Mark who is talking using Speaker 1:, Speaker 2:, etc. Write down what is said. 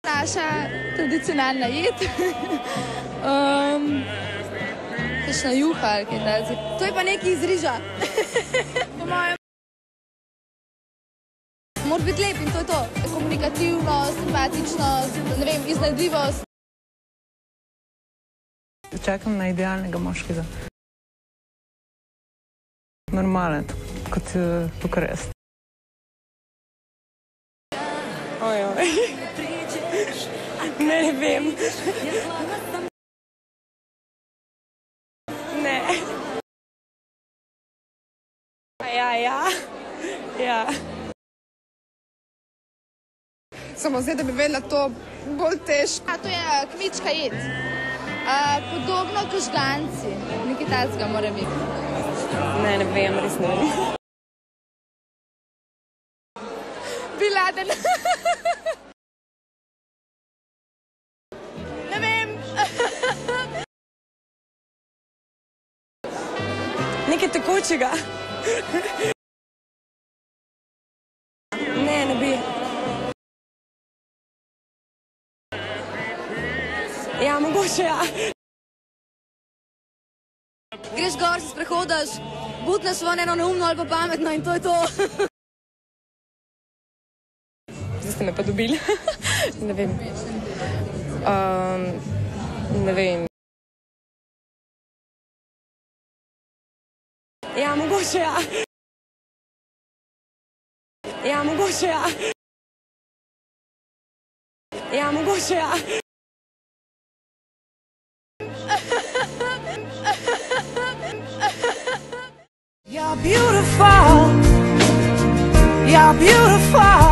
Speaker 1: Naša tradicionalna jed. Kakšna juha ali kaj takega. To je pa nekaj iz riža. Po mojem. Mora biti lep in to je to. Komunikativnost, empatičnost, ne vem, iznajdljivost.
Speaker 2: Čakam na idealnega moškega. Normalen, kot res. Ojoj. Ne vem. Ne. Ja.
Speaker 3: Samo zdaj, da bi vedela to bolj težko.
Speaker 1: To je kmečka jed. Podobno kot žganci. Nekaj takega mora biti.
Speaker 2: Ne vem, res ne vem.
Speaker 1: Bin Laden. Ne vem.
Speaker 2: Nekaj tekočega. Ne bi. Ja, mogoče ja.
Speaker 1: Greš gor, se sprehodaš, butneš ven eno neumno ali pa pametno in to je to.
Speaker 2: Zdaj ste me pa dobili. Ne vem. Ne vem. Ja, mogoče ja. Ja, mogoče ja. Ja, mogoče ja.
Speaker 4: You're beautiful. You're beautiful.